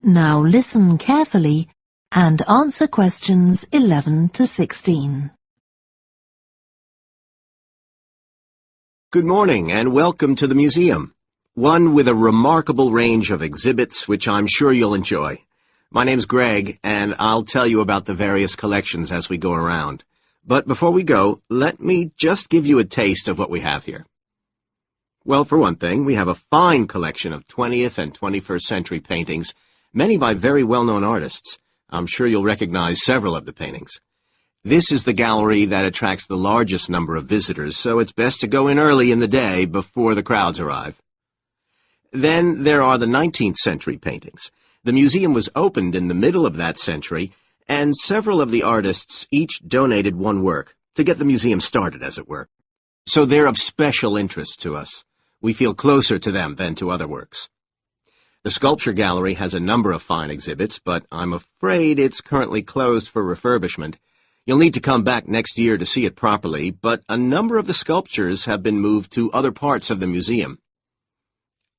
Now listen carefully and answer questions 11 to 16. Good morning and welcome to the museum, one with a remarkable range of exhibits which I'm sure you'll enjoy. My name's Greg and I'll tell you about the various collections as we go around. But before we go, let me just give you a taste of what we have here. Well, for one thing, we have a fine collection of 20th and 21st century paintings, many by very well-known artists. I'm sure you'll recognize several of the paintings. This is the gallery that attracts the largest number of visitors, so it's best to go in early in the day before the crowds arrive. Then there are the 19th century paintings. The museum was opened in the middle of that century, and several of the artists each donated one work to get the museum started, as it were. So they're of special interest to us. We feel closer to them than to other works. The sculpture gallery has a number of fine exhibits, but I'm afraid it's currently closed for refurbishment. You'll need to come back next year to see it properly, but a number of the sculptures have been moved to other parts of the museum.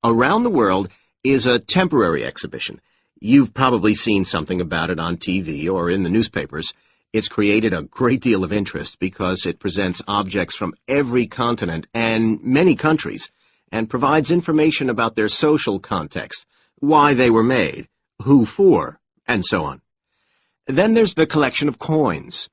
Around the World is a temporary exhibition. You've probably seen something about it on TV or in the newspapers. It's created a great deal of interest because it presents objects from every continent and many countries, and provides information about their social context, why they were made, who for, and so on. Then there's the collection of coins.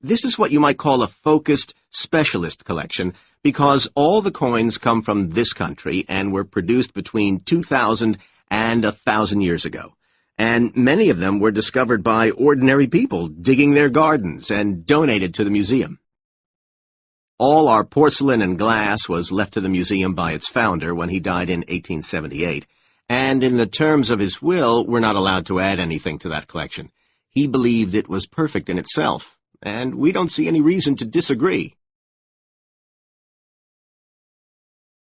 This is what you might call a focused specialist collection because all the coins come from this country and were produced between 2,000 and 1,000 years ago. And many of them were discovered by ordinary people digging their gardens and donated to the museum. All our porcelain and glass was left to the museum by its founder when he died in 1878, and in the terms of his will, we're not allowed to add anything to that collection. He believed it was perfect in itself, and we don't see any reason to disagree.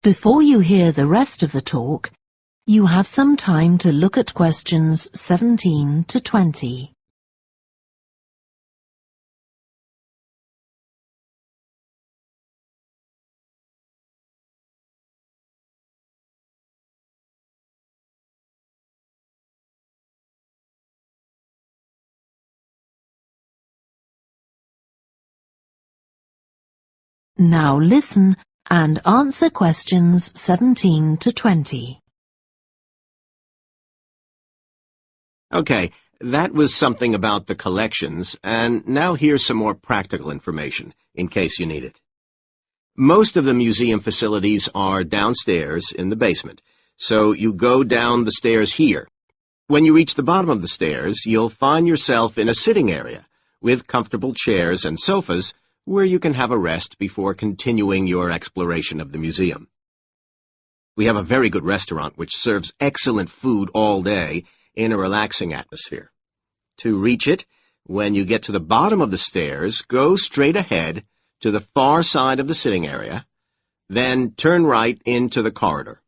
Before you hear the rest of the talk, you have some time to look at questions 17 to 20. Now listen and answer questions 17 to 20. Okay, that was something about the collections, and now here's some more practical information, in case you need it. Most of the museum facilities are downstairs in the basement, so you go down the stairs here. When you reach the bottom of the stairs, you'll find yourself in a sitting area with comfortable chairs and sofas where you can have a rest before continuing your exploration of the museum. We have a very good restaurant which serves excellent food all day in a relaxing atmosphere. To reach it, when you get to the bottom of the stairs, go straight ahead to the far side of the sitting area, then turn right into the corridor.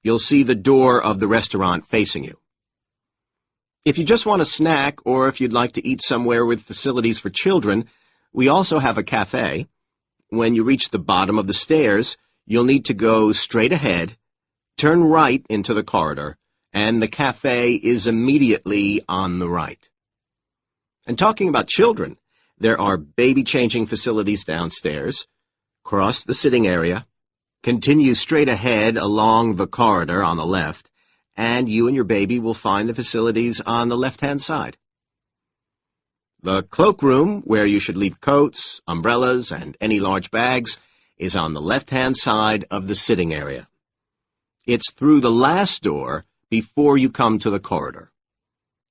You'll see the door of the restaurant facing you. If you just want a snack or if you'd like to eat somewhere with facilities for children, we also have a cafe. When you reach the bottom of the stairs, you'll need to go straight ahead, turn right into the corridor, and the cafe is immediately on the right. And talking about children, there are baby-changing facilities downstairs. Cross the sitting area, continue straight ahead along the corridor on the left, and you and your baby will find the facilities on the left-hand side. The cloakroom, where you should leave coats, umbrellas, and any large bags, is on the left-hand side of the sitting area. It's through the last door before you come to the corridor.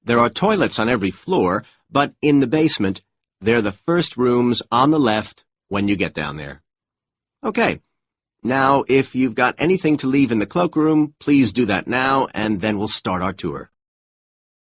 There are toilets on every floor, but in the basement, they're the first rooms on the left when you get down there. Okay, now if you've got anything to leave in the cloakroom, please do that now, and then we'll start our tour.